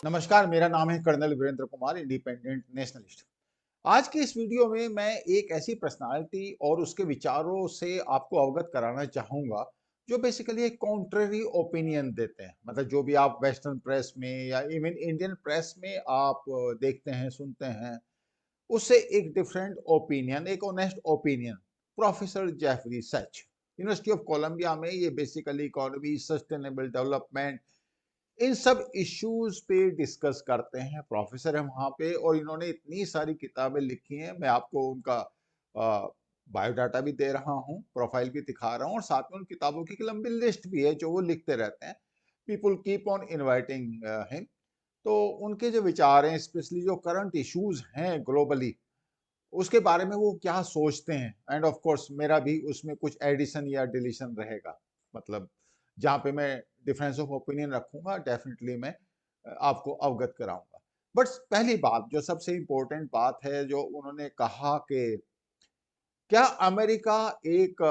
नमस्कार, मेरा नाम है colonel Virendra Kumar, independent nationalist. आज की इस वीडियो में मैं एक ऐसी पर्सनालिटी और उसके विचारों से आपको अवगत कराना चाहूँगा, जो बेसिकली एक कॉन्ट्ररी ओपिनियन देते हैं। मतलब जो भी आप वेस्टर्न प्रेस में या इवन इंडियन प्रेस में आप देखते हैं, सुनते हैं, उससे एक डिफरेंट ओपिनियन, एक honest opinion. Professor Jeffrey Sachs, university of Columbia में ये बेसिकली इकोनॉमी, सस्टेनेबल डेवलपमेंट, इन सब इश्यूज पे डिस्कस करते हैं। प्रोफेसर है वहाँ पे और इन्होंने इतनी सारी किताबें लिखी हैं। मैं आपको उनका बायोडाटा भी दे रहा हूँ, प्रोफाइल भी दिखा रहा हूँ और साथ में उन किताबों की एक लंबी लिस्ट भी है जो वो लिखते रहते हैं। People keep on inviting him. तो उनके जो विचार हैं, स्पेशली जो करंट इश्यूज हैं ग्लोबली, उसके बारे में वो क्या सोचते हैं, एंड ऑफ कोर्स मेरा भी उसमें कुछ एडिशन या डिलीशन रहेगा। मतलब जहाँ पे मैं डिफरेंस ऑफ ओपिनियन रखूंगा, डेफिनेटली मैं आपको अवगत कराऊंगा। बट पहली बात, जो सबसे इंपॉर्टेंट बात है, जो उन्होंने कहा कि क्या अमेरिका एक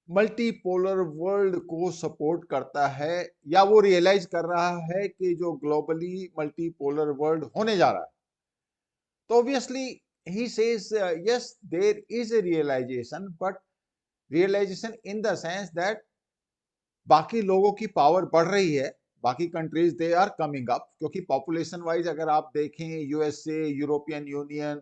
मल्टीपोलर वर्ल्ड को सपोर्ट करता है, या वो रियलाइज कर रहा है कि जो ग्लोबली मल्टीपोलर वर्ल्ड होने जा रहा है। तो obviously he says, yes, there is a realization, but realization in the sense that बाकी लोगों की पावर बढ़ रही है, बाकी countries they are coming up, क्योंकि पॉपुलेशन वाइज अगर आप देखें यूएसए, यूरोपियन यूनियन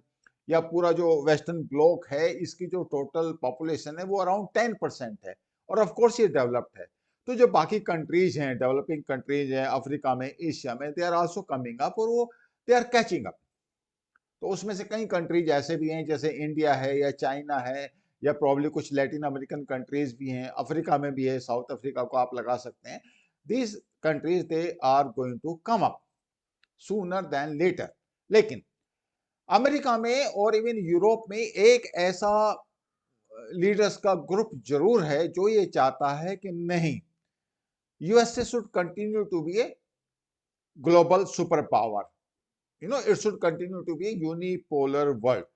या पूरा जो वेस्टर्न ब्लॉक है, इसकी जो टोटल पॉपुलेशन है वो अराउंड 10% है और ऑफ कोर्स ये डेवलप्ड है। तो जो बाकी कंट्रीज हैं, डेवलपिंग कंट्रीज हैं, अफ्रीका में, एशिया में, they are also coming up और वो दे आर कैचिंग अप। तो उसमें से कई कंट्रीज ऐसे भी हैं जैसे इंडिया है या चाइना है या प्रॉब्ली कुछ लैटिन अमेरिकन कंट्रीज भी हैं, अफ्रीका में भी है, साउथ अफ्रीका को आप लगा सकते हैं। These countries they are going to come up sooner than later. लेकिन अमेरिका में और इवन यूरोप में एक ऐसा लीडर्स का ग्रुप जरूर है जो ये चाहता है कि नहीं, USA should continue to be a global super power, it should continue to be unipolar world।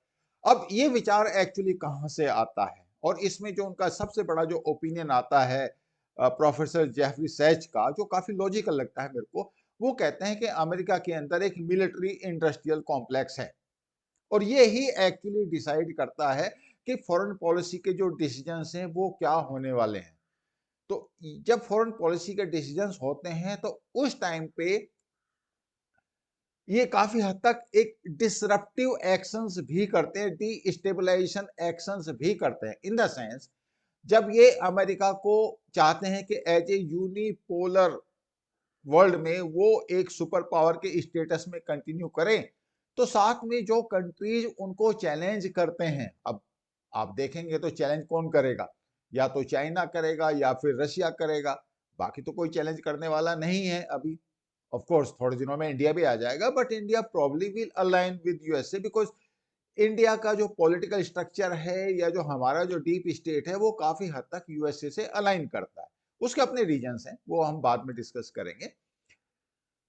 अब ये विचार एक्चुअली कहां से आता है, और इसमें जो उनका सबसे बड़ा जो ओपिनियन आता है प्रोफेसर जेफरी सैच का, जो काफी लॉजिकल लगता है मेरे को। वो कहते हैं कि अमेरिका के अंदर एक मिलिट्री इंडस्ट्रियल कॉम्प्लेक्स है और ये ही एक्चुअली डिसाइड करता है कि फॉरेन पॉलिसी के जो डिसीजंस हैं वो क्या होने वाले हैं। तो जब फॉरेन पॉलिसी के डिसीजंस होते हैं तो उस टाइम पे ये काफी हद तक एक डिसरप्टिव एक्शंस भी करते हैं, डीस्टेबलाइजेशन एक्शंस भी करते हैं। इन द सेंस, जब ये अमेरिका को चाहते हैं कि एज ए यूनिपोलर वर्ल्ड में वो एक सुपर पावर के स्टेटस में कंटिन्यू करें, तो साथ में जो कंट्रीज उनको चैलेंज करते हैं, अब आप देखेंगे तो चैलेंज कौन करेगा, या तो चाइना करेगा या फिर रशिया करेगा। बाकी तो कोई चैलेंज करने वाला नहीं है अभी। ऑफ कोर्स थोड़े दिनों में इंडिया भी आ जाएगा, but India probably will align with USA, because India का जो पॉलिटिकल स्ट्रक्चर है या जो हमारा जो डीप स्टेट है वो काफी हद तक यूएसए से अलाइन करता है। उसके अपने रीजंस हैं, वो हम बाद में डिस्कस करेंगे।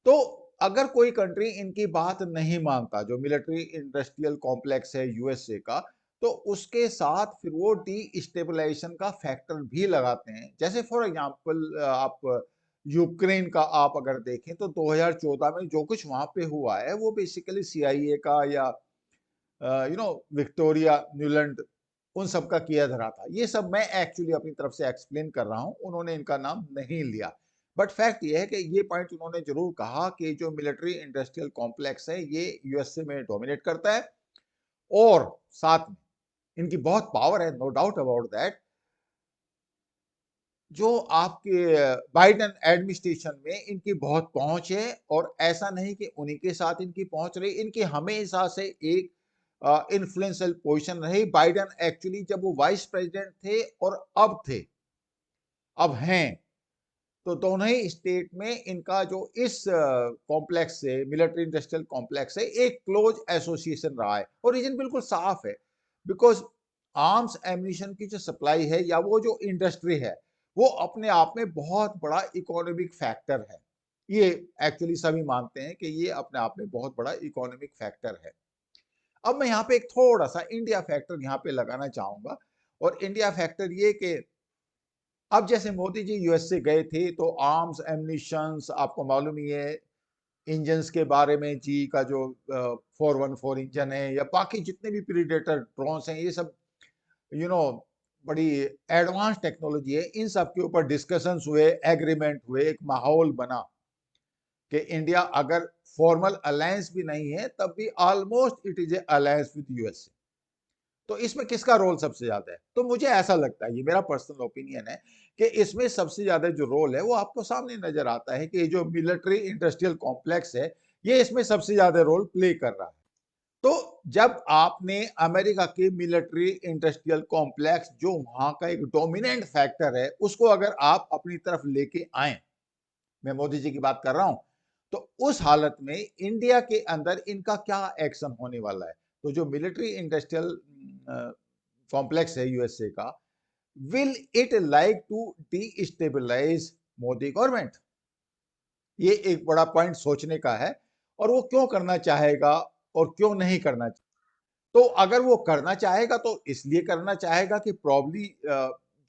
तो अगर कोई कंट्री इनकी बात नहीं मानता, जो मिलिट्री इंडस्ट्रियल कॉम्प्लेक्स है यूएसए का, तो उसके साथ फिर वो डी स्टेबलाइजेशन का फैक्टर भी लगाते हैं। जैसे फॉर एग्जांपल आप यूक्रेन का आप अगर देखें तो 2014 में जो कुछ वहां पे हुआ है वो बेसिकली सीआईए का या विक्टोरिया न्यूलैंड, उन सब का किया धरा था। ये सब मैं एक्चुअली अपनी तरफ से एक्सप्लेन कर रहा हूं, उन्होंने इनका नाम नहीं लिया। बट फैक्ट ये है कि ये पॉइंट उन्होंने जरूर कहा कि जो मिलिट्री इंडस्ट्रियल कॉम्प्लेक्स है ये यूएसए में डोमिनेट करता है और साथ में इनकी बहुत पावर है, नो डाउट अबाउट दैट। जो आपके बाइडेन एडमिनिस्ट्रेशन में इनकी बहुत पहुंच है, और ऐसा नहीं कि उन्हीं के साथ इनकी पहुंच रही, इनकी हमेशा से एक इन्फ्लुएंशियल पोजीशन रही। बाइडेन एक्चुअली जब वो वाइस प्रेसिडेंट थे और अब थे, अब हैं, तो दोनों ही स्टेट में इनका जो इस कॉम्प्लेक्स से, मिलिट्री इंडस्ट्रियल कॉम्प्लेक्स से एक क्लोज एसोसिएशन रहा है। और रीजन बिल्कुल साफ है, बिकॉज आर्म्स एम्यूनिशन की जो सप्लाई है या वो जो इंडस्ट्री है, वो अपने आप में बहुत बड़ा इकोनॉमिक फैक्टर है। ये एक्चुअली सभी मानते हैं कि ये अपने आप में बहुत बड़ा इकोनॉमिक फैक्टर है। अब मैं यहाँ पे एक थोड़ा सा इंडिया फैक्टर यहाँ पे लगाना चाहूंगा, और इंडिया फैक्टर ये कि अब जैसे मोदी जी यूएसए गए थे तो आर्म्स एम्यूनिशंस आपको मालूम ही है, इंजन्स के बारे में, जी का जो 414 इंजन है या बाकी जितने भी प्रीडेटर ड्रोन्स हैं, ये सब यू नो बड़ी एडवांस टेक्नोलॉजी है। इन सब के ऊपर डिस्कशंस हुए, एग्रीमेंट हुए, एक माहौल बना कि इंडिया अगर फॉर्मल अलायंस भी नहीं है तब भी almost it is a alliance with USA. तो इसमें किसका रोल सबसे ज्यादा है? तो मुझे ऐसा लगता है, ये मेरा पर्सनल ओपिनियन है, कि इसमें सबसे ज्यादा जो रोल है वो आपको सामने नजर आता है कि ये जो मिलिट्री इंडस्ट्रियल कॉम्प्लेक्स है, ये इसमें सबसे ज्यादा रोल प्ले कर रहा है। तो जब आपने अमेरिका के मिलिट्री इंडस्ट्रियल कॉम्प्लेक्स, जो वहां का एक डोमिनेंट फैक्टर है, उसको अगर आप अपनी तरफ लेके आए, मैं मोदी जी की बात कर रहा हूं, तो उस हालत में इंडिया के अंदर इनका क्या एक्शन होने वाला है? तो जो मिलिट्री इंडस्ट्रियल कॉम्प्लेक्स है यूएसए का, will it like to destabilise Modi government? ये एक बड़ा पॉइंट सोचने का है। और वो क्यों करना चाहेगा और क्यों नहीं करना चाहेगा? तो अगर वो करना चाहेगा तो इसलिए करना चाहेगा कि प्रॉब्ली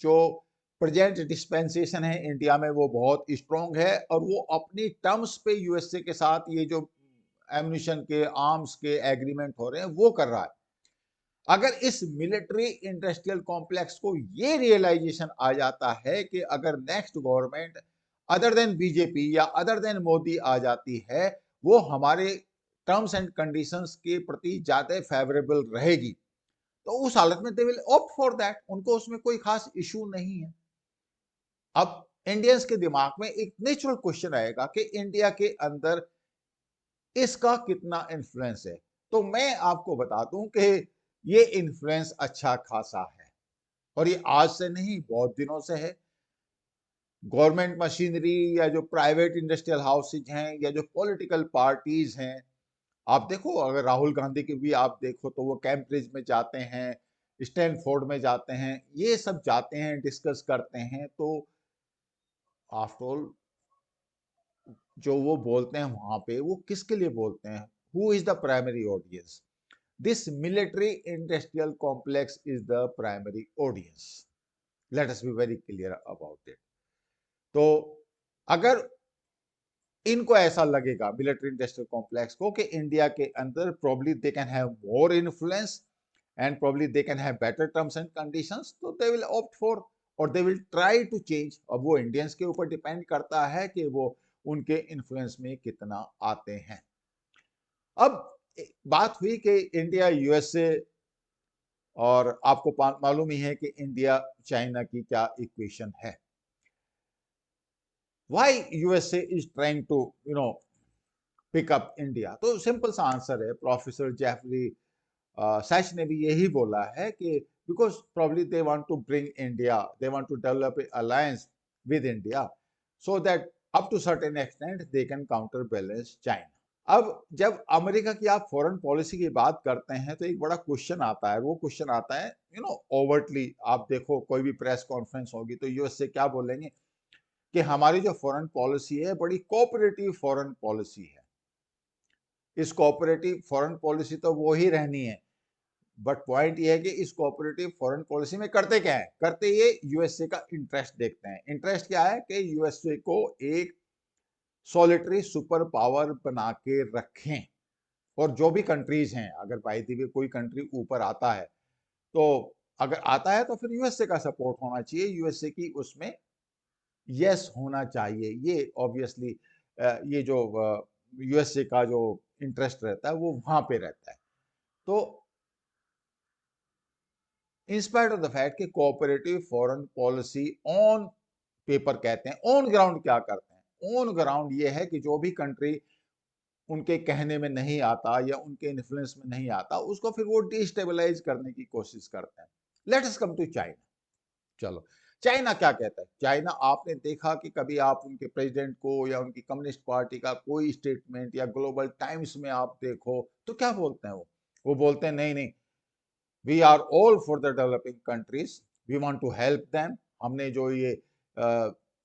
जो प्रेजेंट डिस्पेंसेशन है इंडिया में वो बहुत स्ट्रांग है, और वो अपनी टर्म्स पे यूएसए के साथ ये जो एम्यूनिशन के, आर्म्स के एग्रीमेंट हो रहे हैं वो कर रहा है। अगर इस मिलिट्री इंडस्ट्रियल कॉम्प्लेक्स को ये रियलाइजेशन आ जाता है कि अगर next government other than BJP या अदर देन मोदी आ जाती है, वो हमारे टर्म्स एंड कंडीशंस के प्रति ज्यादा फेवरेबल रहेगी, तो उस हालत में दे विल ऑप्ट फॉर दैट। उनको उसमें कोई खास इशू नहीं है। अब इंडियंस के दिमाग में एक नेचुरल क्वेश्चन आएगा कि इंडिया के अंदर इसका कितना इन्फ्लुएंस है। तो मैं आपको बता दूं कि ये इन्फ्लुएंस अच्छा खासा है, और ये आज से नहीं, बहुत दिनों से है। गवर्नमेंट मशीनरी या जो प्राइवेट इंडस्ट्रियल हाउसेज हैं या जो पॉलिटिकल पार्टीज हैं, आप देखो, अगर राहुल गांधी की भी आप देखो तो वो कैम्ब्रिज में जाते हैं, स्टैनफोर्ड में जाते हैं, ये सब जाते हैं, डिस्कस करते हैं। तो आफ्टर ऑल जो वो बोलते हैं वहां पे, वो किसके लिए बोलते हैं? Who is the primary audience? This military industrial complex is the primary audience. Let us be very clear about it. तो अगर इनको ऐसा लगेगा, मिलिट्री इंडस्ट्रियल कॉम्प्लेक्स को, कि इंडिया के अंदर probably they can have more influence and probably they can have better terms and conditions, तो दे विल ऑप्ट फॉर, और they will try to change. अब वो इंडियंस के ऊपर डिपेंड करता है कि वो उनके इन्फ्लुएंस में कितना आते हैं। अब बात हुई कि इंडिया यूएसए, और आपको मालूम ही है कि इंडिया चाइना की क्या इक्वेशन है। Why USA is trying to pick up India? तो सिंपल सा आंसर है, प्रोफेसर जेफरी सैच ने भी यही बोला है कि because probably they want to bring India, they want to develop a alliance with India, so that up to certain extent they can counter balance China. अब जब अमेरिका की आप फॉरेन पॉलिसी की बात करते हैं तो एक बड़ा क्वेश्चन आता है, वो क्वेश्चन आता है ओवर्टली। आप देखो, कोई भी प्रेस कॉन्फ्रेंस होगी तो यूएस से क्या बोलेंगे कि हमारी जो फॉरेन पॉलिसी है बड़ी कोऑपरेटिव फॉरेन पॉलिसी है। इस कोऑपरेटिव फॉरेन पॉलिसी तो वो ही रहनी है, बट पॉइंट ये है कि इस कोऑपरेटिव फॉरेन पॉलिसी में करते क्या है? करते ये यूएसए का इंटरेस्ट देखते हैं। इंटरेस्ट क्या है? कि यूएसए को एक सॉलिटरी सुपर पावर बना के रखें, और जो भी कंट्रीज हैं, अगर बाई द वे कोई कंट्री ऊपर आता है, तो अगर आता है तो फिर यूएसए का सपोर्ट होना चाहिए, यूएसए की उसमें यस होना चाहिए। ये ऑब्वियसली ये जो यूएसए का जो इंटरेस्ट रहता है वो वहां पे रहता है। तो इंस्पाइट ऑफ द फैक्ट कि cooperative foreign policy on paper कहते हैं, ऑन ग्राउंड क्या करते हैं? ऑन ग्राउंड ये है कि जो भी कंट्री उनके कहने में नहीं आता या उनके इन्फ्लुएंस में नहीं आता, उसको फिर वो डिस्टेबलाइज करने की कोशिश करते हैं। Let us come to China. चलो, चाइना क्या कहता है? चाइना, आपने देखा कि कभी आप उनके प्रेसिडेंट को या उनकी कम्युनिस्ट पार्टी का कोई स्टेटमेंट या ग्लोबल टाइम्स में आप देखो तो क्या बोलते हैं? वो बोलते हैं नहीं नहीं, we are all for the developing countries, we want to help them. हमने जो ये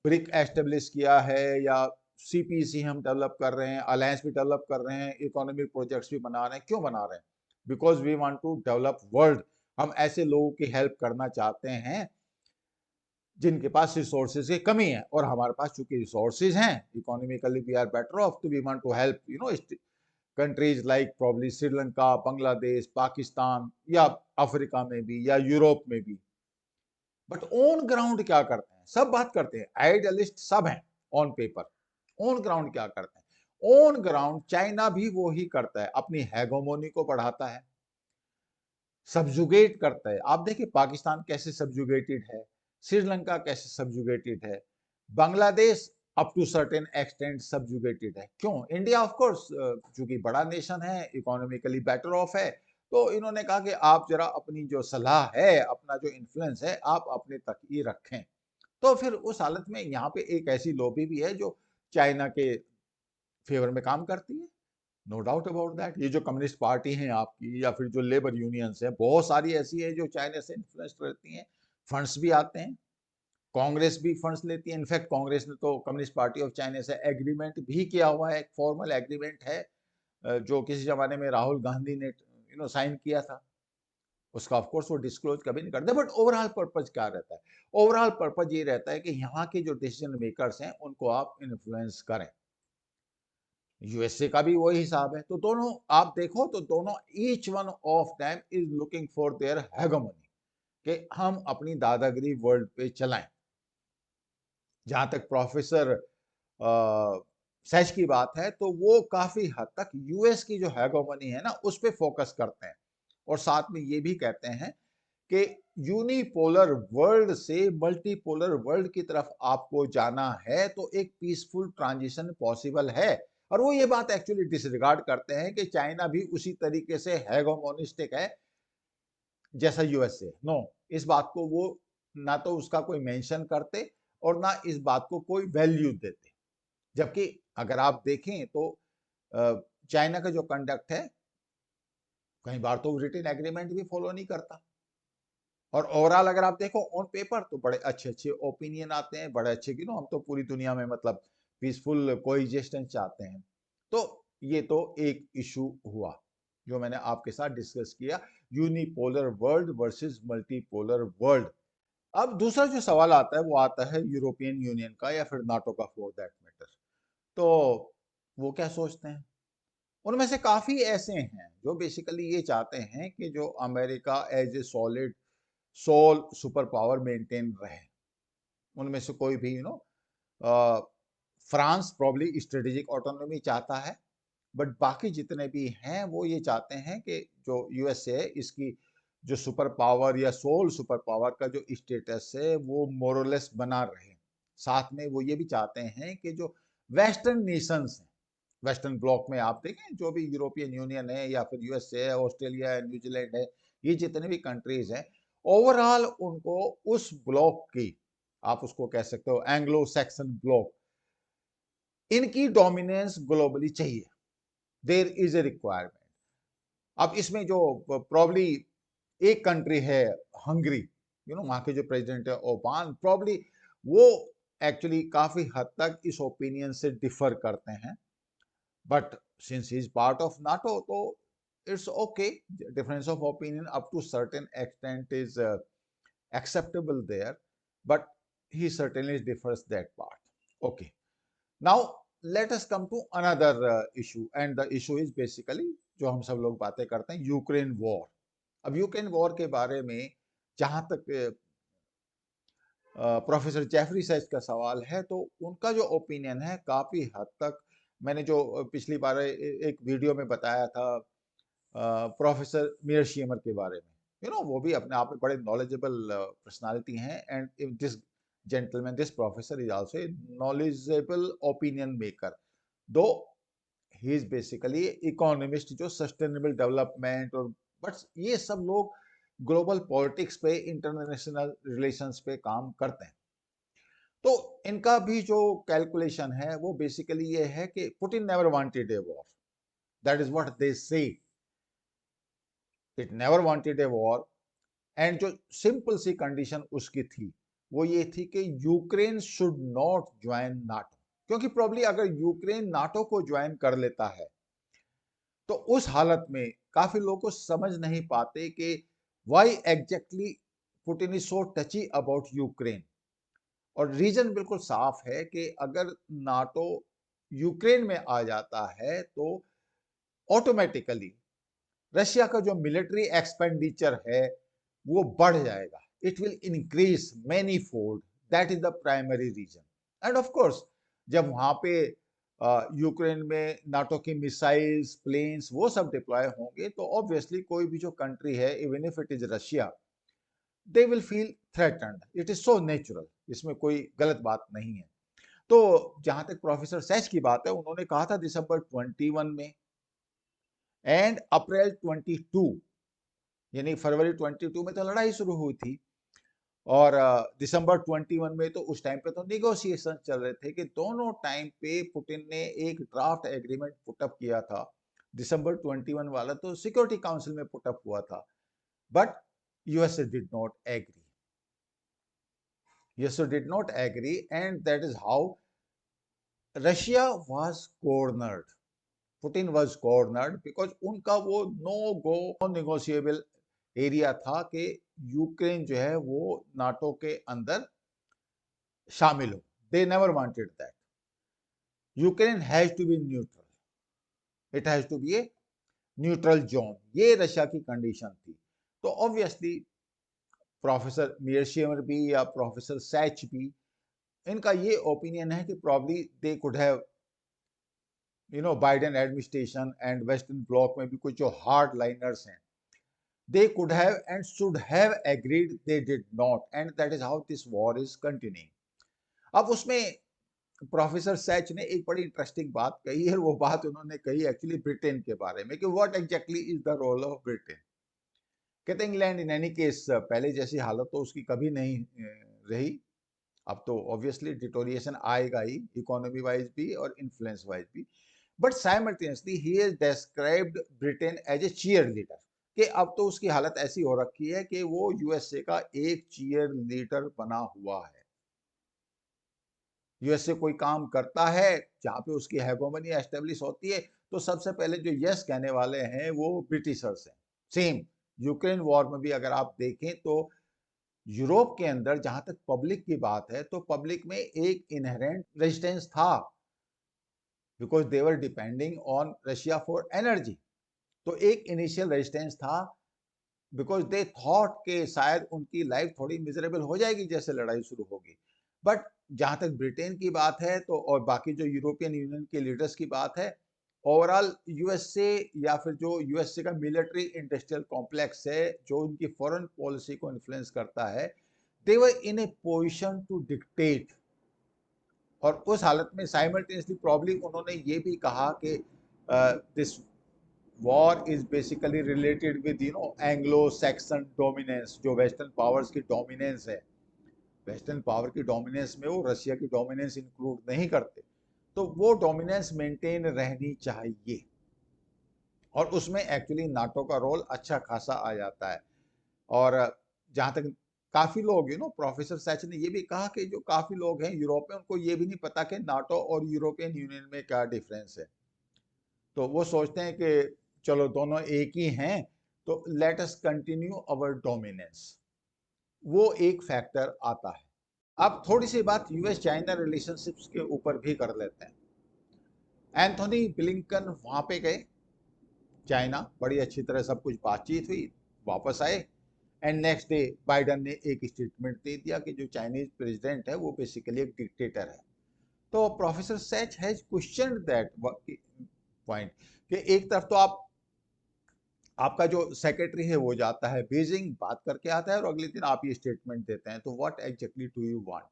ब्रिक एस्टेब्लिश किया है या सीपीसी हम डेवलप कर रहे हैं, अलायंस भी डेवलप कर रहे हैं, इकोनॉमिक प्रोजेक्ट्स भी बना रहे हैं, क्यों बना रहे हैं? Because we want to develop world. हम ऐसे लोगों की हेल्प करना चाहते हैं जिनके पास रिसोर्सेज की कमी है, और हमारे पास चूंकि रिसोर्सेज हैं, economically we are better off, तो we want to help countries like probably Sri Lanka, Bangladesh, Pakistan, या अफ्रीका में भी, या यूरोप में भी। बट ऑन ग्राउंड क्या करते हैं? सब बात करते हैं, आइडियलिस्ट सब हैं ऑन पेपर। ऑन ग्राउंड क्या करते हैं? ऑन ग्राउंड चाइना भी वो ही करता है, अपनी हेगोमोनी को बढ़ाता है, सब्जुगेट करता है। आप देखिए पाकिस्तान कैसे सब्जुगेटेड है, श्रीलंका कैसे सब्जुगेटेड है, Bangladesh up to certain extent subjugated है। क्यों? इंडिया ऑफ कोर्स चूंकि बड़ा नेशन है, इकोनॉमिकली बेटर ऑफ है, तो इन्होंने कहा कि आप जरा अपनी जो सलाह है, अपना जो इन्फ्लुएंस है, आप अपने तक ही रखें। तो फिर उस हालत में यहाँ पे एक ऐसी लॉबी भी है जो चाइना के फेवर में काम करती है, नो डाउट अबाउट दैट। ये जो कम्युनिस्ट पार्टी है आपकी, या फिर जो लेबर यूनियंस है, बहुत सारी ऐसी है जो चाइना से इन्फ्लुएंस रहती हैं, फंड्स भी आते हैं, कांग्रेस भी फंड्स लेती है। इनफैक्ट कांग्रेस ने तो कम्युनिस्ट पार्टी ऑफ चाइना से एग्रीमेंट भी किया हुआ है, एक फॉर्मल एग्रीमेंट है, जो किसी जमाने में राहुल गांधी ने साइन किया था। उसका ऑफ कोर्स वो डिस्क्लोज कभी नहीं करते, बट ओवरऑल पर्पज क्या रहता है? ओवरऑल पर्पज ये रहता है कि यहाँ के जो डिसीजन मेकर्स हैं उनको आप इन्फ्लुएंस करें। यूएसए का भी वही हिसाब है। तो दोनों आप देखो तो दोनों, each one of them is looking for their hegemony, कि हम अपनी दादागिरी वर्ल्ड पे चलाएं। जहां तक प्रोफेसर सैच की बात है, तो वो काफी हद तक यूएस की जो हेगेमोनी है ना, उस पे फोकस करते हैं, और साथ में ये भी कहते हैं कि यूनिपोलर वर्ल्ड से मल्टीपोलर वर्ल्ड की तरफ आपको जाना है, तो एक पीसफुल ट्रांजिशन पॉसिबल है। और वो ये बात एक्चुअली डिसरिगार्ड करते हैं कि चाइना भी उसी तरीके से हेगोमोनिस्टिक है जैसा यूएसए। नो, इस बात को वो ना तो उसका कोई मेंशन करते, और ना इस बात को कोई वैल्यू देते। जबकि अगर आप देखें तो चाइना का जो कंडक्ट है, कई बार तो रिटन एग्रीमेंट भी फॉलो नहीं करता, और ओवरऑल अगर आप देखो ऑन पेपर तो बड़े अच्छे अच्छे ओपिनियन आते हैं, बड़े अच्छे कि हम तो पूरी दुनिया में मतलब पीसफुल कोएग्जिस्टेंस चाहते हैं। तो ये तो एक इशू हुआ जो मैंने आपके साथ डिस्कस किया, unipolar world versus multipolar world. अब दूसरा जो सवाल आता है वो आता है यूरोपियन यूनियन का, या फिर नाटो का फॉर दैट मैटर। तो वो क्या सोचते हैं? उनमें से काफी ऐसे हैं जो बेसिकली ये चाहते हैं कि जो America as a solid sole super power maintain रहे। उनमें से कोई भी फ्रांस प्रॉब्ली स्ट्रेटेजिक ऑटोनॉमी चाहता है, बट बाकी जितने भी हैं वो ये चाहते हैं कि जो यूएसए है, इसकी जो सुपर पावर या सोल सुपर पावर का जो स्टेटस है वो मोरलेस बना रहे। साथ में वो ये भी चाहते हैं कि जो वेस्टर्न नेशंस हैं, वेस्टर्न ब्लॉक में आप देखें जो भी यूरोपियन यूनियन है, या फिर यूएसए है, ऑस्ट्रेलिया है, न्यूजीलैंड है, ये जितने भी कंट्रीज हैं, ओवरऑल उनको उस ब्लॉक की, आप उसको कह सकते हो एंग्लो सैक्सन ब्लॉक, इनकी डोमिनेंस ग्लोबली चाहिए। There is a requirement. अब इसमें जो प्रॉब्ली एक कंट्री है, हंगरी, वहां के जो प्रेसिडेंट है ओबान, प्रॉब्ली वो एक्चुअली काफी हद तक इस ओपिनियन से डिफर करते हैं। But since he is part of NATO, तो it's okay. Difference of opinion up to certain extent is acceptable there, but he certainly differs that part. Okay, now let us come to another issue, and the issue is basically जो हम सब लोग बातें करते हैं, Ukraine war. अब Ukraine war के बारे में जहां तक प्रोफेसर जेफरी सैच का सवाल है, तो उनका जो ओपिनियन है काफी हद तक, मैंने जो पिछली बार एक वीडियो में बताया था प्रोफेसर मीर शीमर के बारे में, वो भी अपने आप में बड़े नॉलेजेबल पर्सनालिटी हैं, and this gentleman, this professor is also a knowledgeable opinion maker, दो ही इज बेसिकली इकोनॉमिस्ट जो सस्टेनेबल डेवलपमेंट और, बट ये सब लोग ग्लोबल पॉलिटिक्स पे, इंटरनेशनल रिलेशंस पे काम करते हैं। तो इनका भी जो कैलकुलेशन है वो बेसिकली ये है कि Putin never wanted a war, that is what they say, it never wanted a war. And जो सिंपल सी कंडीशन उसकी थी वो ये थी कि Ukraine should not join NATO, क्योंकि प्रॉब्ली अगर यूक्रेन नाटो को ज्वाइन कर लेता है तो उस हालत में काफी लोग को समझ नहीं पाते कि why exactly Putin is so टची about Ukraine. और रीजन बिल्कुल साफ है कि अगर नाटो यूक्रेन में आ जाता है तो ऑटोमेटिकली रशिया का जो मिलिट्री एक्सपेंडिचर है वो बढ़ जाएगा, it will increase many fold, that is the primary reason. And of course जब वहां पे यूक्रेन में नाटो की मिसाइल्स प्लेन्स वो सब डिप्लॉय होंगे तो ऑब्वियसली कोई भी जो कंट्री है even if it is Russia, they will feel threatened, it is so natural, इसमें कोई गलत बात नहीं है। तो जहां तक प्रोफेसर सैच की बात है, उन्होंने कहा था दिसंबर 21 में एंड अप्रैल 22, यानी फरवरी 22 में तो लड़ाई शुरू हुई थी और दिसंबर 21 में तो उस टाइम पे तो निगोशिएशन चल रहे थे कि दोनों टाइम पे पुतिन ने एक ड्राफ्ट एग्रीमेंट पुटअप किया था। दिसंबर 21 वाला तो सिक्योरिटी काउंसिल में पुटअप हुआ था, but USA did not agree, USA did not agree and that is how Russia was cornered, Putin was cornered because उनका वो no go non negotiable area था कि यूक्रेन जो है वो नाटो के अंदर शामिल हो। They never wanted that, Ukraine has to be neutral, it has to be a neutral zone, ये रशिया की कंडीशन थी। तो ऑब्वियसली प्रोफेसर मीरशिमर भी या प्रोफेसर सैच भी, इनका ये ओपिनियन है कि probably they could have Biden administration and western block में भी कुछ जो हार्ड लाइनर्स हैं, they could have and should have agreed, they did not, and that is how this war is continuing. अब उसमें प्रोफेसर सैच ने एक बड़ी इंटरेस्टिंग बात कही है, वो बात उन्होंने कही एक्चुअली ब्रिटेन के बारे में कि what exactly is the role of Britain. कहते इंग्लैंड इन एनी केस पहले जैसी हालत तो उसकी कभी नहीं रही, अब तो ऑब्वियसली डिटोरिएशन आएगा ही इकोनॉमी वाइज भी और इन्फ्लुएंस वाइज भी, बट साइमल्टेनियसली ही has described Britain as a cheer leader, कि अब तो उसकी हालत ऐसी हो रखी है कि वो यूएसए का एक चीयर लीडर बना हुआ है। यूएसए कोई काम करता है जहां पे उसकी हेगोमनी एस्टेब्लिश होती है तो सबसे पहले जो यस कहने वाले हैं वो ब्रिटिशर्स हैं। सेम यूक्रेन वॉर में भी अगर आप देखें तो यूरोप के अंदर जहां तक पब्लिक की बात है तो पब्लिक में एक इनहेरेंट रेजिस्टेंस था, because they were depending on Russia for energy. तो एक इनिशियल रेजिस्टेंस था बिकॉज दे थॉट के शायद उनकी लाइफ थोड़ी मिजरेबल हो जाएगी जैसे लड़ाई शुरू होगी। बट जहां तक ब्रिटेन की बात है तो और बाकी जो यूरोपियन यूनियन के लीडर्स की बात है, ओवरऑल यूएसए या फिर जो यूएसए का मिलिट्री इंडस्ट्रियल कॉम्प्लेक्स है जो उनकी फॉरेन पॉलिसी को इन्फ्लुएंस करता है, दे वर इन ए पोजिशन टू डिक्टेट। और उस हालत में साइमल्टेनियसली प्रॉब्ली उन्होंने ये भी कहा कि this war is basically related with Anglo Saxon dominance, जो वेस्टर्न पावर्स की डोमिनेंस है, वेस्टर्न पावर की डोमिनेंस में वो रशिया की डोमिनेंस इंक्लूड नहीं करते, तो वो डोमिनेंस मेंटेन रहनी चाहिए और उसमें एक्चुअली नाटो का रोल अच्छा खासा आ जाता है। और जहां तक काफी लोग प्रोफेसर सैच ने ये भी कहा कि जो काफी लोग हैं यूरोप में उनको ये भी नहीं पता कि नाटो और यूरोपियन यूनियन में क्या डिफरेंस है, तो वो सोचते हैं कि चलो दोनों एक ही हैं तो let us continue our dominance, वो एक फैक्टर आता है। अब थोड़ी सी बात यूएस चाइना रिलेशनशिप्स के ऊपर भी कर लेते हैं। एंथोनी ब्लिंकन वहां पे गए चाइना, बड़ी अच्छी तरह सब कुछ बातचीत हुई, वापस आए एंड नेक्स्ट डे बाइडन ने एक स्टेटमेंट दे दिया कि जो चाइनीज प्रेसिडेंट है वो बेसिकली एक डिक्टेटर है। तो professor Sachs has questioned that point कि एक तरफ तो आपका जो सेक्रेटरी है वो जाता है बीजिंग, बात करके आता है और अगले दिन आप ये स्टेटमेंट देते हैं, तो what exactly do you want.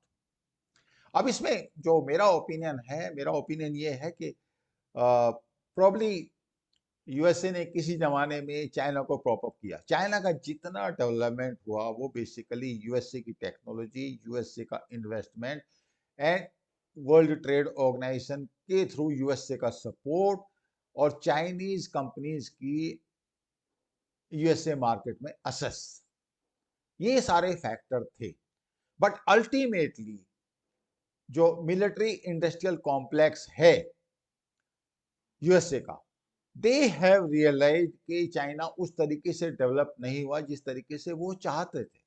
अब इसमें जो मेरा ओपिनियन है, मेरा ओपिनियन ये है कि प्रॉब्ली यूएसए ने किसी जमाने में चाइना को प्रॉप अप किया, चाइना का जितना डेवलपमेंट हुआ वो बेसिकली यूएसए की टेक्नोलॉजी, यूएसए का investment and World Trade Organization के थ्रू यूएसए का सपोर्ट और चाइनीज कंपनीज की यूएसए मार्केट में असेस, ये सारे फैक्टर थे। बट अल्टीमेटली जो मिलिट्री इंडस्ट्रियल कॉम्प्लेक्स है यूएसए का, दे हैव रियलाइज कि चाइना उस तरीके से डेवलप नहीं हुआ जिस तरीके से वो चाहते थे।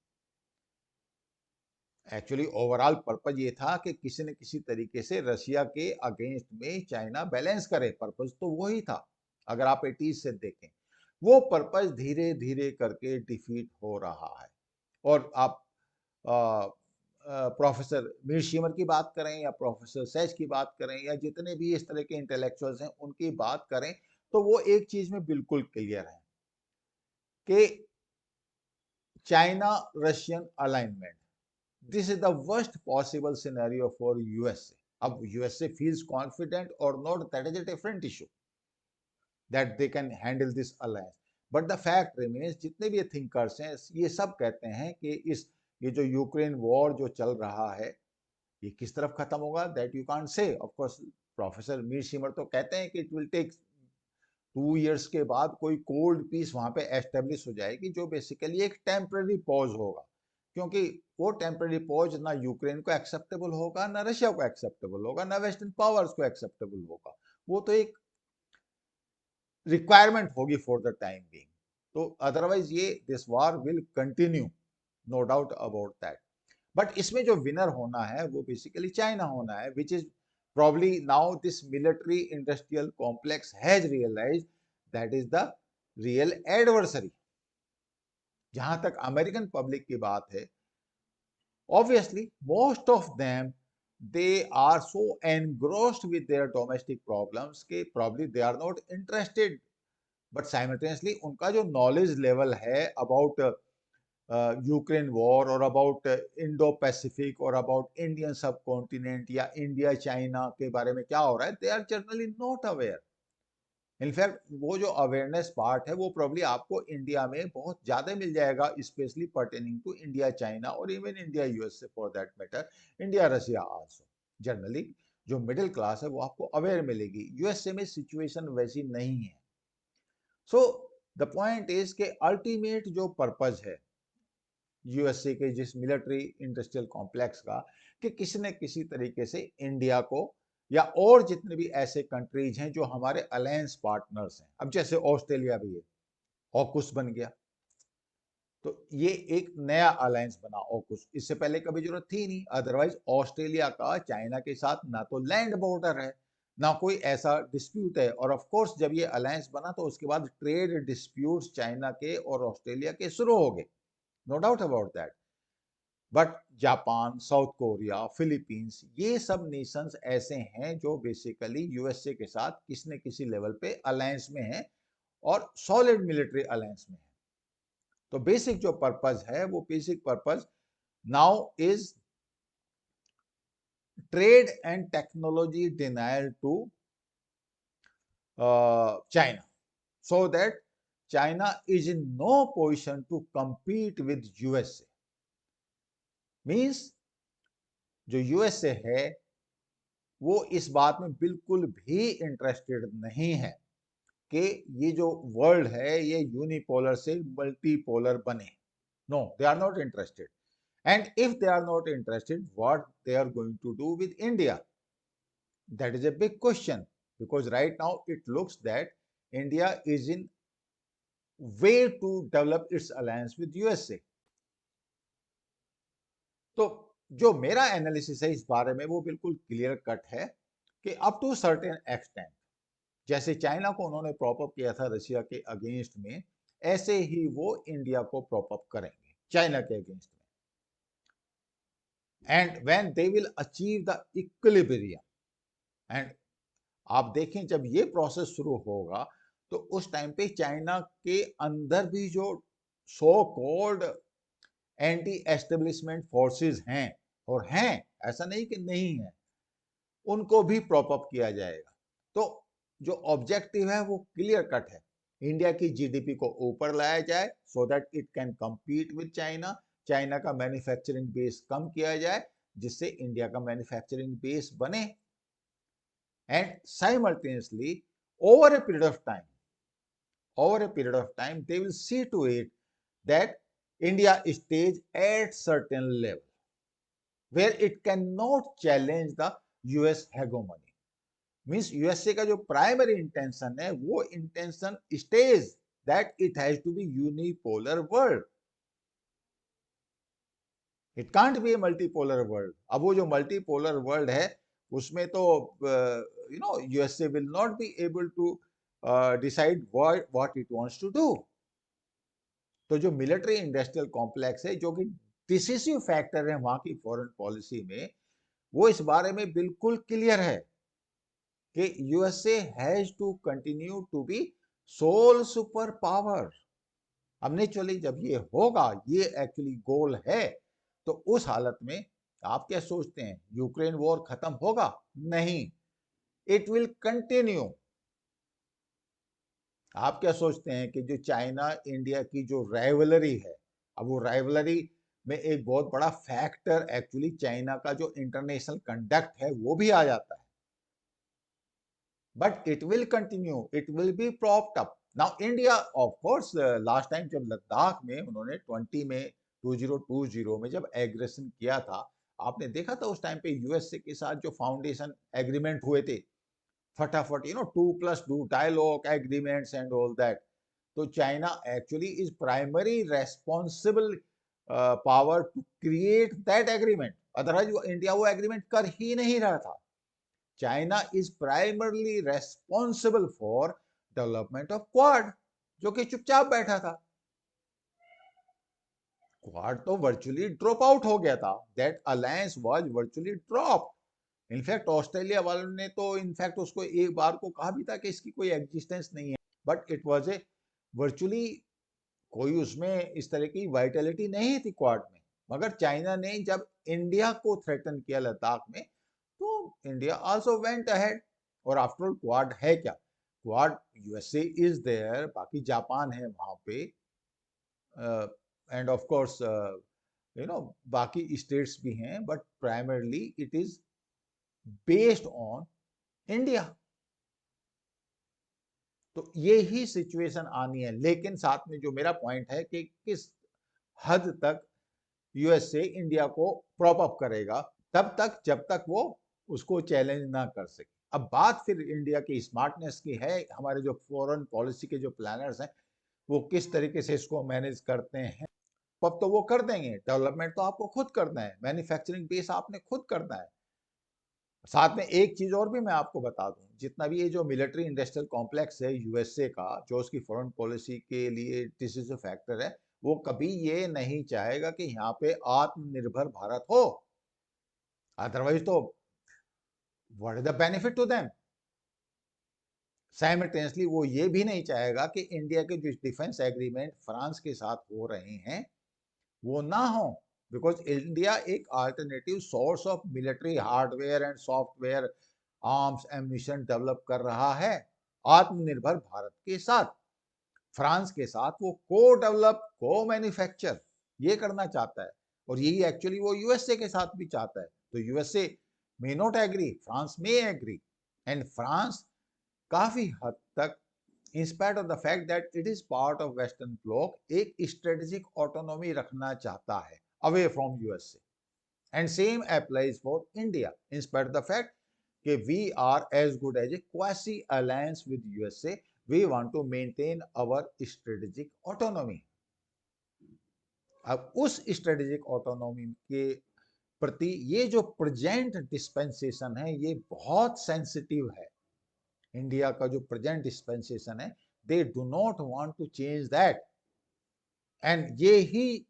एक्चुअली ओवरऑल पर्पज ये था कि किसी न किसी तरीके से रशिया के अगेंस्ट में चाइना बैलेंस करे, पर्पज तो वही था। अगर आप 80s से देखें, वो पर्पज धीरे धीरे करके डिफीट हो रहा है। और आप प्रोफेसर मीर शीमर की बात करें या प्रोफेसर सेज की बात करें या जितने भी इस तरह के इंटेलेक्चुअल्स हैं उनकी बात करें, तो वो एक चीज में बिल्कुल क्लियर है कि China Russian alignment, this is the worst possible scenario for USA. अब USA feels confident or not, that is a different issue, that they can handle this alliance. But the fact remains, जितने भी thinkers हैं ये सब कहते हैं कि ये जो यूक्रेन वॉर जो चल रहा है ये किस तरफ खत्म होगा, that you can't say. Of course, professor Mir shimmer तो कहते हैं कि it will take 2 years के बाद कोई कोल्ड पीस वहां पे एस्टेब्लिश हो जाएगी, जो बेसिकली एक टेम्पररी पॉज होगा, क्योंकि वो टेम्पररी पॉज ना यूक्रेन को एक्सेप्टेबल होगा, ना रशिया को एक्सेप्टेबल होगा, ना वेस्टर्न पावर्स को एक्सेप्टेबल होगा। वो तो एक रिक्वायरमेंट होगी फॉर द टाइम बीइंग। तो अदरवाइज ये this war will continue, no doubt about that. But इसमें जो विनर होना है वो बेसिकली चाइना होना है, which is probably now this military industrial complex has realized that is the real adversary। जहां तक अमेरिकन पब्लिक की बात है, obviously most of them they are so engrossed with their domestic problems कि probably they are not interested, but simultaneously उनका जो knowledge level है about Ukraine war और अबाउट इंडो पैसिफिक और अबाउट इंडियन सब कॉन्टिनेंट या India China के बारे में क्या हो रहा है, they are generally not aware. In fact वो जो अवेयरनेस पार्ट है वो प्रॉब्ली आपको इंडिया में बहुत ज्यादा मिल जाएगा, specially pertaining to India China और even India USA for that matter, India Russia also. Generally जो मिडिल क्लास है वो आपको अवेयर मिलेगी, यूएसए में सिचुएशन वैसी नहीं है। सो द पॉइंट इज के अल्टीमेट जो पर्पज है यूएसए के जिस मिलिट्री इंडस्ट्रियल कॉम्प्लेक्स का, कि किसी न किसी तरीके से इंडिया को या और जितने भी ऐसे कंट्रीज हैं जो हमारे अलायंस पार्टनर्स हैं, अब जैसे ऑस्ट्रेलिया भी है, ऑकुस बन गया, तो ये एक नया अलायंस बना ऑकुस, इससे पहले कभी जरूरत थी नहीं। अदरवाइज ऑस्ट्रेलिया का चाइना के साथ ना तो लैंड बॉर्डर है ना कोई ऐसा डिस्प्यूट है, और ऑफ कोर्स जब ये अलायंस बना तो उसके बाद ट्रेड डिस्प्यूट्स चाइना के और ऑस्ट्रेलिया के शुरू हो गए, no doubt about that. But Japan, South Korea, Philippines, ये सब नेशंस ऐसे हैं जो बेसिकली यूएसए के साथ किसी न किसी लेवल पे अलायंस में हैं और सॉलिड मिलिट्री अलायंस में है। तो बेसिक जो पर्पज है वो basic purpose now is trade and technology denial to China, so that China is in no position to compete with USA। Means जो यूएसए है वो इस बात में बिल्कुल भी इंटरेस्टेड नहीं है कि ये जो वर्ल्ड है ये यूनिपोलर से मल्टीपोलर बने। No, they are not interested. And if they are not interested, what they are going to do with India, that is a big question, because right now it looks that India is in way to develop its alliance with USA। तो जो मेरा analysis है इस बारे में वो बिल्कुल clear cut है कि अप टू सर्टेन एक्सटेंट, जैसे चाइना को उन्होंने प्रॉप अप किया था रशिया के अगेंस्ट में, ऐसे ही वो इंडिया को प्रॉप अप करेंगे चाइना के अगेंस्ट में। And when they will achieve the equilibrium, and आप देखें जब ये प्रोसेस शुरू होगा तो उस टाइम पे चाइना के अंदर भी जो so called anti establishment forces हैं, और हैं, ऐसा नहीं कि नहीं है, उनको भी प्रॉप अप किया जाएगा। तो जो ऑब्जेक्टिव है वो क्लियर कट है, इंडिया की जीडीपी को ऊपर लाया जाए so that it can compete with China, China का मैन्युफैक्चरिंग बेस कम किया जाए जिससे इंडिया का मैन्युफैक्चरिंग बेस बने, and simultaneously over a period of time, they will see to it that India stays at certain level where it cannot challenge the US hegemony। Means USA का जो primary intention है वो intention states that it has to be unipolar world. It can't be a multipolar world. अब वो जो multipolar world है उसमें तो USA will not be able to decide what it wants to do. तो जो मिलिट्री इंडस्ट्रियल कॉम्प्लेक्स है, जो कि डिसिसिव फैक्टर है वहां की फॉरेन पॉलिसी में, वो इस बारे में बिल्कुल क्लियर है कि USA has to continue to be sole super power. अब नेचुरली जब ये होगा, ये एक्चुअली गोल है, तो उस हालत में आप क्या सोचते हैं, यूक्रेन वॉर खत्म होगा? नहीं, इट विल कंटिन्यू। आप क्या सोचते हैं कि जो चाइना इंडिया की जो राइवलरी है, अब वो राइवलरी में एक बहुत बड़ा फैक्टर एक्चुअली चाइना का जो इंटरनेशनल कंडक्ट है वो भी आ जाता है। But it will continue, it will be propped up. Now India of course, last time जब लद्दाख में उन्होंने 2020 में जब एग्रेशन किया था, आपने देखा था उस टाइम पे यूएसए के साथ जो फाउंडेशन एग्रीमेंट हुए थे, फटाफट 2+2 dialogue agreements and all that. तो China actually is primary responsible power to create that agreement, otherwise India वो एग्रीमेंट कर ही नहीं रहा था। China is primarily responsible for development of Quad, जो कि चुपचाप बैठा था। क्वाड तो वर्चुअली ड्रॉप आउट हो गया था, that alliance was virtually dropped. In fact Australia वालों ने तो इनफैक्ट उसको एक बार को कहा भी था कि इसकी कोई एग्जिस्टेंस नहीं है, but it was a virtually, कोई उसमें इस तरह की वाइटलिटी नहीं थी क्वाड में। मगर चाइना ने जब इंडिया को थ्रेटन किया लद्दाख में, तो इंडिया आल्सो वेंट अहेड। और आफ्टर ऑल क्वाड है क्या? क्वाड, यूएसए इज देयर, बाकी जापान है वहां पे, एंड ऑफ कोर्स बाकी स्टेट्स भी हैं, but primarily it is based on India. तो ये ही सिचुएशन आनी है। लेकिन साथ में जो मेरा पॉइंट है कि किस हद तक यूएसए इंडिया को प्रॉप अप करेगा, तब तक जब तक वो उसको चैलेंज ना कर सके। अब बात फिर इंडिया की स्मार्टनेस की है, हमारे जो फॉरेन पॉलिसी के जो प्लानर्स हैं वो किस तरीके से इसको मैनेज करते हैं। अब तो वो कर देंगे, डेवलपमेंट तो आपको खुद करना है, मैन्युफैक्चरिंग बेस आपने खुद करना है। साथ में एक चीज और भी मैं आपको बता दूं, जितना भी ये जो मिलिट्री इंडस्ट्रियल कॉम्प्लेक्स है यूएसए का, जो उसकी फॉरेन पॉलिसी के लिए डिसिसिव फैक्टर है, वो कभी ये नहीं चाहेगा कि यहाँ पे आत्मनिर्भर भारत हो। अदरवाइज तो what is the benefit to them? Simultaneously वो ये भी नहीं चाहेगा कि इंडिया के जो डिफेंस एग्रीमेंट फ्रांस के साथ हो रहे हैं वो ना हो, बिकॉज इंडिया एक alternative source of military hardware and software, arms ammunition develop कर रहा है आत्मनिर्भर भारत के साथ। फ्रांस के साथ वो को डेवलप, को मैन्युफैक्चर ये करना चाहता है, और यही एक्चुअली वो यूएसए के साथ भी चाहता है। तो USA may not agree, France may agree, and France काफी हद तक, in spite of the fact that it is part of western bloc, एक strategic autonomy रखना चाहता है away from USA, and same applies for India, in spite of the fact कि we are as good as a quasi alliance with USA, we want to maintain our strategic autonomy। अब उस strategic autonomy के प्रति ये जो present dispensation है ये बहुत सेंसिटिव है। इंडिया का जो प्रेजेंट डिस्पेंसेशन है, they do not want to change that, and ये ही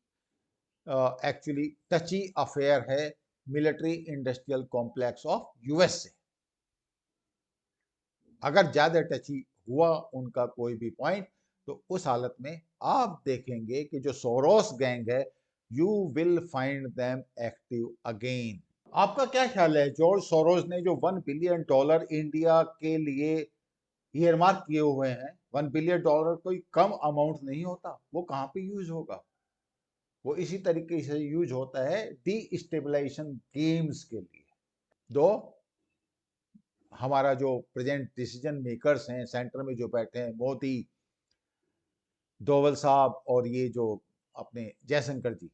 एक्चुअली टची अफेयर है military industrial complex of USA. अगर ज्यादा टची हुआ उनका कोई भी पॉइंट, तो उस हालत में आप देखेंगे कि जो सोरोस गैंग है, you will find them active again. आपका क्या ख्याल है, जॉर्ज सोरोस ने जो $1 बिलियन इंडिया के लिए ईयरमार्क किए हुए हैं, $1 बिलियन कोई कम अमाउंट नहीं होता, वो कहाँ पे यूज होगा? वो इसी तरीके से यूज होता है डी स्टेबलाइजेशन गेम्स के लिए। दो हमारा जो प्रेजेंट डिसीजन मेकर्स हैं सेंटर में जो बैठे हैं, मोदी, डोवल साहब और ये जो अपने जयशंकर जी,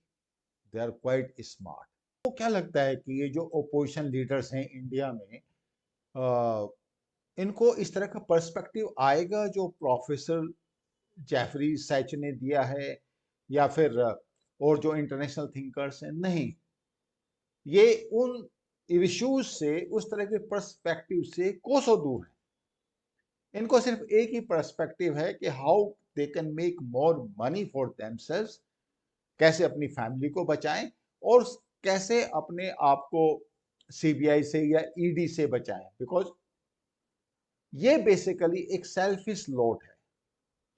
दे आर क्वाइट स्मार्ट। तो क्या लगता है कि ये जो ओपोजिशन लीडर्स हैं इंडिया में, इनको इस तरह का पर्सपेक्टिव आएगा जो प्रोफेसर जेफरी सैच ने दिया है, या फिर और जो इंटरनेशनल थिंकर्स हैं? नहीं, ये उन इश्यूज से, उस तरह के पर्सपेक्टिव से कोसों दूर है। इनको सिर्फ एक ही पर्सपेक्टिव है कि how they can make more money for themselves, कैसे अपनी फैमिली को बचाएं और कैसे अपने आप को सीबीआई से या ईडी से बचाएं, बिकॉज ये बेसिकली एक सेल्फिश लॉट है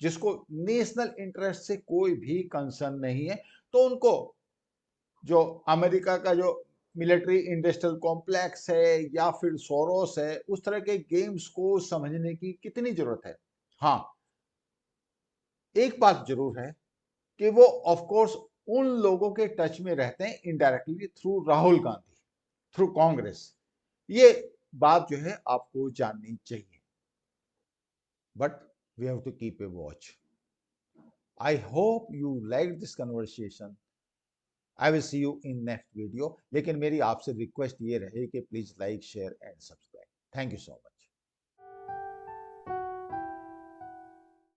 जिसको नेशनल इंटरेस्ट से कोई भी कंसर्न नहीं है। तो उनको जो अमेरिका का जो मिलिट्री इंडस्ट्रियल कॉम्प्लेक्स है या फिर सोरोस है, उस तरह के गेम्स को समझने की कितनी जरूरत है। हाँ, एक बात जरूर है कि वो ऑफ कोर्स उन लोगों के टच में रहते हैं indirectly through Rahul Gandhi, through Congress. ये बात जो है आपको जाननी चाहिए, but we have to keep a watch. I hope you like this conversation. I will see you in next video. लेकिन मेरी आपसे रिक्वेस्ट ये रहे कि please like, share and subscribe. Thank you so much.